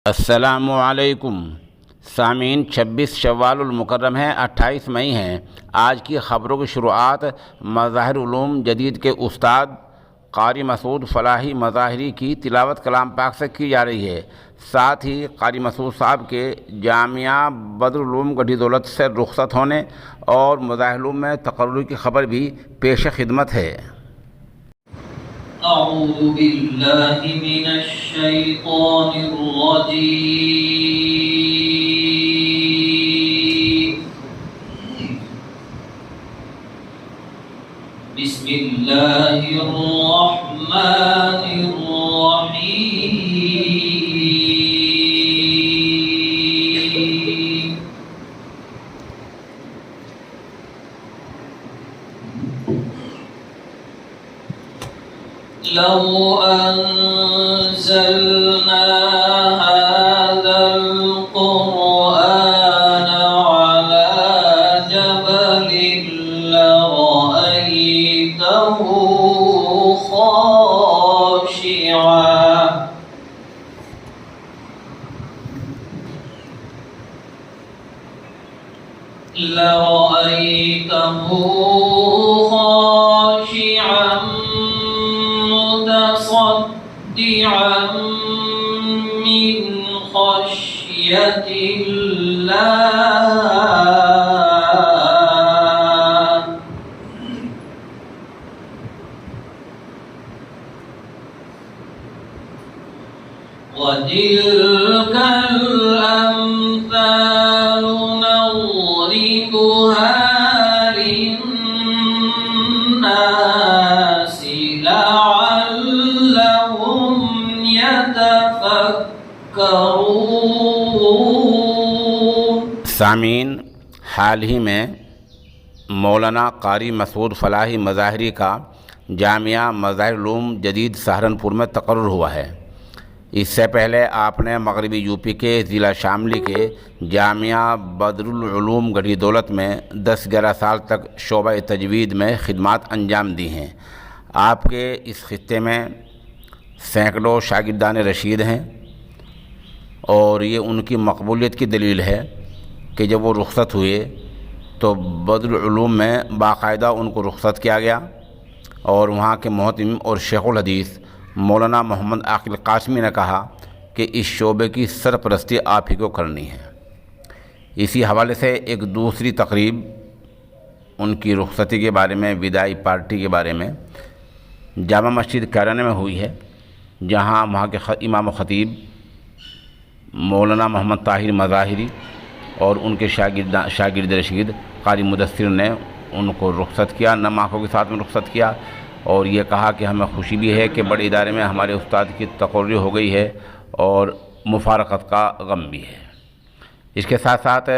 السلام علیکم سامعین، 26 شوال المکرم ہے، 28 مئی ہیں۔ آج کی خبروں کی شروعات مظاہر علوم جدید کے استاد قاری مسعود فلاحی مظاہری کی تلاوت کلام پاک سے کی جا رہی ہے۔ ساتھ ہی قاری مسعود صاحب کے جامعہ بدرالعلوم گڑھی دولت سے رخصت ہونے اور مظاہر علوم میں تقرر کی خبر بھی پیش خدمت ہے۔ اعوذ باللہ من الشیطان الرجیم، بسم اللہ الرحمن الرحیم۔ لو أنزلنا هذا القرآن على جبل لرأيته خاشعا متصدعا من خشية الله، وتلك الأمثال نضربها للناس لعلهم يتفكرون۔ سامعین، حال ہی میں مولانا قاری مسعود فلاحی مظاہری کا جامعہ مظاہر علوم جدید سہارنپور میں تقرر ہوا ہے۔ اس سے پہلے آپ نے مغربی یو پی کے ضلع شاملی کے جامعہ بدرالعلوم گڑھی دولت میں 10-11 سال تک شعبہ تجوید میں خدمات انجام دی ہیں۔ آپ کے اس خطے میں سینکڑوں شاگردان رشید ہیں اور یہ ان کی مقبولیت کی دلیل ہے کہ جب وہ رخصت ہوئے تو بدرالعلوم میں باقاعدہ ان کو رخصت کیا گیا اور وہاں کے محتمم اور شیخ الحدیث مولانا محمد عاقل قاسمی نے کہا کہ اس شعبے کی سرپرستی آپ ہی کو کرنی ہے۔ اسی حوالے سے ایک دوسری تقریب ان کی رخصتی کے بارے میں، وداعی پارٹی کے بارے میں، جامع مسجد کیرانے میں ہوئی ہے، جہاں وہاں کے امام و خطیب مولانا محمد طاہر مظاہری اور ان کے شاگرد رشید قاری مدثر نے ان کو رخصت کیا، نم آنکھوں کے ساتھ میں رخصت کیا اور یہ کہا کہ ہمیں خوشی بھی ہے کہ بڑے ادارے میں ہمارے استاد کی تقرری ہو گئی ہے اور مفارقت کا غم بھی ہے۔ اس کے ساتھ ساتھ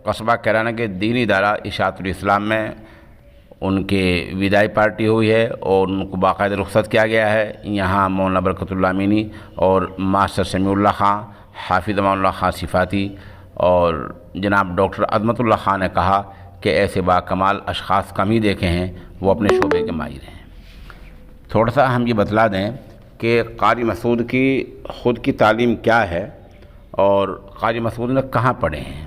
قصبہ کیرانے کے دینی ادارہ اشاعت الاسلام میں ان کے وداعی پارٹی ہوئی ہے اور ان کو باقاعدہ رخصت کیا گیا ہے۔ یہاں مولانا برکت اللہ امینی اور ماسٹر سمیع اللہ خان، حافظ امان اللہ خان صفاتی اور جناب ڈاکٹر عظمت اللہ خان نے کہا کہ ایسے باکمال اشخاص کم ہی دیکھے ہیں، وہ اپنے شعبے کے ماہر ہیں۔ تھوڑا سا ہم یہ بتلا دیں کہ قاری مسعود کی خود کی تعلیم کیا ہے اور قاری مسعود نے کہاں پڑھے ہیں۔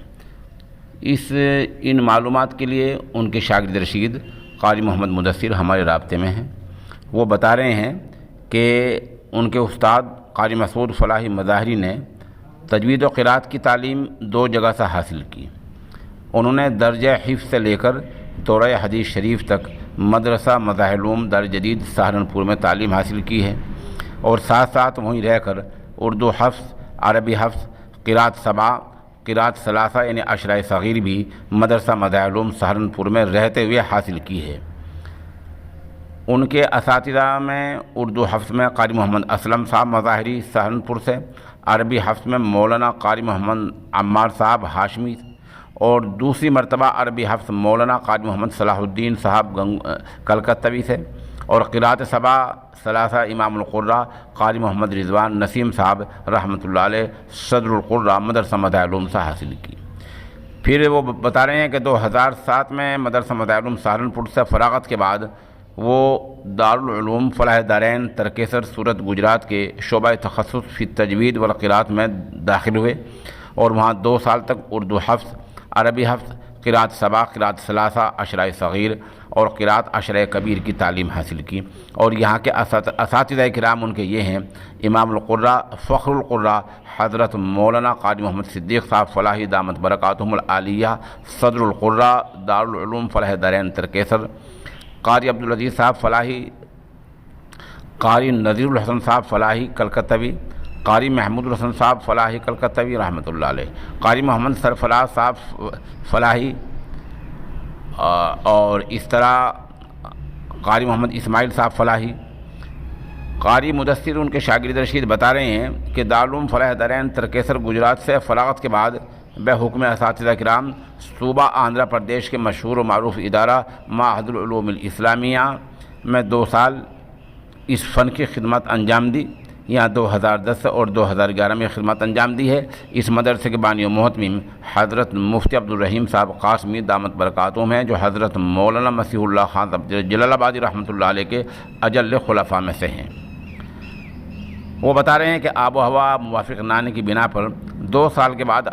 ان معلومات کے لیے ان کے شاگرد رشید قاری محمد مدثر ہمارے رابطے میں ہیں۔ وہ بتا رہے ہیں کہ ان کے استاد قاری مسعود فلاحی مظاہری نے تجوید و قرات کی تعلیم 2 جگہ سے حاصل کی۔ انہوں نے درجہ حفظ سے لے کر دورہ حدیث شریف تک مدرسہ مظاہر علوم دار جدید سہارنپور میں تعلیم حاصل کی ہے اور ساتھ ساتھ وہیں رہ کر اردو حفظ، عربی حفظ، قرات 7، قرات 3 یعنی عشرہ صغیر بھی مدرسہ مظاہر علوم سہارنپور میں رہتے ہوئے حاصل کی ہے۔ ان کے اساتذہ میں اردو حفظ میں قاری محمد اسلم صاحب مظاہری سہارنپور سے، عربی حفظ میں مولانا قاری محمد عمار صاحب ہاشمی اور دوسری مرتبہ عربی حفظ مولانا قاری محمد صلاح الدین صاحب کلکتوی سے، اور قرات 3 امام القرہ قاری محمد رضوان نسیم صاحب رحمۃ اللہ علیہ صدر القرہ مدرسہ مظاہر علوم سے حاصل کی۔ پھر وہ بتا رہے ہیں کہ 2007 میں مدرسہ مظاہر علوم سہارنپور سے فراغت کے بعد وہ دارالعلوم فلاح دارین ترکیسر سورت گجرات کے شعبہ تخصص فی تجوید والقراءت میں داخل ہوئے اور وہاں 2 سال تک اردو حفظ، عربی حفظ، قراءت سبا، قراءت ثلاثہ، عشرہ صغیر اور قراءت عشرہ کبیر کی تعلیم حاصل کی۔ اور یہاں کے اساتذہ کرام ان کے یہ ہیں: امام القراء فخر القراء حضرت مولانا قاری محمد صدیق صاحب فلاحی دامت برکاتہم العالیہ، صدر القراء دارالعلوم فلاح دارین ترکیسر، قاری عبدالعزیز صاحب فلاحی، قاری نذیر الحسن صاحب فلاحی کلکتوی، قاری محمود الحسن صاحب فلاحی کلکتوی رحمۃ اللہ علیہ، قاری محمد سرفراز صاحب فلاحی، اور اس طرح قاری محمد اسماعیل صاحب فلاحی۔ قاری مدثر ان کے شاگرد رشید بتا رہے ہیں کہ دارالعلوم فلاح دارین ترکیسر گجرات سے فراغت کے بعد بحکم اساتذہ کرام صوبہ آندھرا پردیش کے مشہور و معروف ادارہ معہد العلوم الاسلامیہ میں 2 سال اس فن کی خدمت انجام دی۔ یہاں 2010 اور 2011 میں خدمت انجام دی ہے۔ اس مدرسے کے بانی و محتمم حضرت مفتی عبدالرحیم صاحب قاسمی دامت برکاتہم ہیں، جو حضرت مولانا مسیح اللہ خان جلال آبادی رحمۃ اللہ علیہ کے اجل خلفاء میں سے ہیں۔ وہ بتا رہے ہیں کہ آب و ہوا موافق نہ آنے کی بنا پر 2 سال کے بعد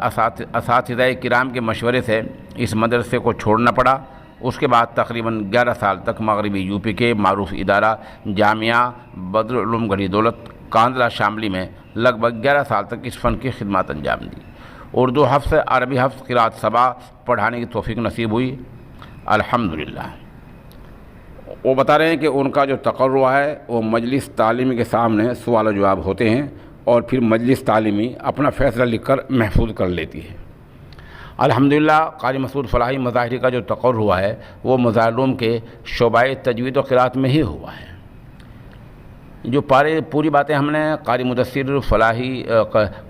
اساتذہ کرام کے مشورے سے اس مدرسے کو چھوڑنا پڑا۔ اس کے بعد تقریباً 11 سال تک مغربی یو پی کے معروف ادارہ جامعہ بدر العلوم گڑھی دولت کاندلہ شاملی میں لگ بھگ 11 سال تک اس فن کی خدمات انجام دی۔ اردو حفظ، عربی حفظ، قراءت سبا پڑھانے کی توفیق نصیب ہوئی الحمدللہ۔ وہ بتا رہے ہیں کہ ان کا جو تقرر ہے وہ مجلس تعلیمی کے سامنے سوال و جواب ہوتے ہیں اور پھر مجلس تعلیمی اپنا فیصلہ لکھ کر محفوظ کر لیتی ہے۔ الحمدللہ قاری مسعود فلاحی مظاہری کا جو تقرر ہوا ہے وہ مظاہر علوم کے شعبہ تجوید و قراءت میں ہی ہوا ہے۔ جو پوری باتیں ہم نے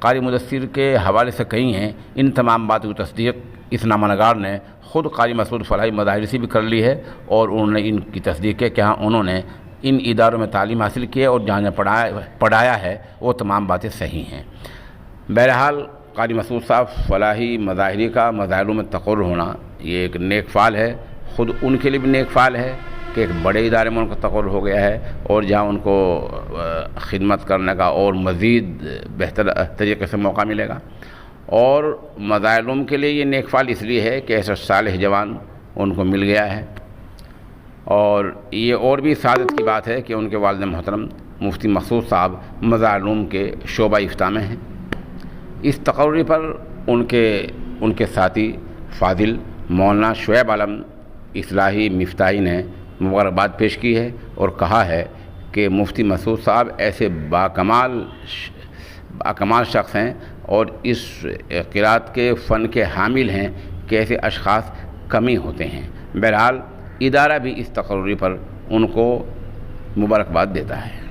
قاری مدثر کے حوالے سے کہی ہیں، ان تمام باتوں کی تصدیق اس نامہ نگار نے خود قاری مسعود فلاحی مظاہری سے بھی کر لی ہے، اور انہوں نے ان کی تصدیق ہے کہ ہاں انہوں نے ان اداروں میں تعلیم حاصل کی ہے اور جہاں پڑھایا ہے وہ تمام باتیں صحیح ہیں۔ بہرحال قاری مسعود صاحب فلاحی مظاہری کا مظاہر علوم میں تقرر ہونا یہ ایک نیک فعل ہے، خود ان کے لیے بھی نیک فعل ہے کہ ایک بڑے ادارے میں ان کا تقرر ہو گیا ہے، اور جہاں ان کو خدمت کرنے کا اور مزید بہتر طریقے سے موقع ملے گا۔ اور مظاہر علوم کے لیے یہ نیک فعل اس لیے ہے کہ ایسا صالح جوان ان کو مل گیا ہے، اور یہ اور بھی سعادت کی بات ہے کہ ان کے والد محترم مفتی مسعود صاحب مظاہر علوم کے شعبہ افتاء میں ہیں۔ اس تقرری پر ان کے ساتھی فاضل مولانا شعیب عالم اصلاحی مفتاحی نے مبارکباد پیش کی ہے اور کہا ہے کہ مفتی مسعود صاحب ایسے باکمال شخص ہیں اور اس قراءت کے فن کے حامل ہیں کہ ایسے اشخاص کمی ہوتے ہیں۔ بہرحال ادارہ بھی اس تقرری پر ان کو مبارکباد دیتا ہے۔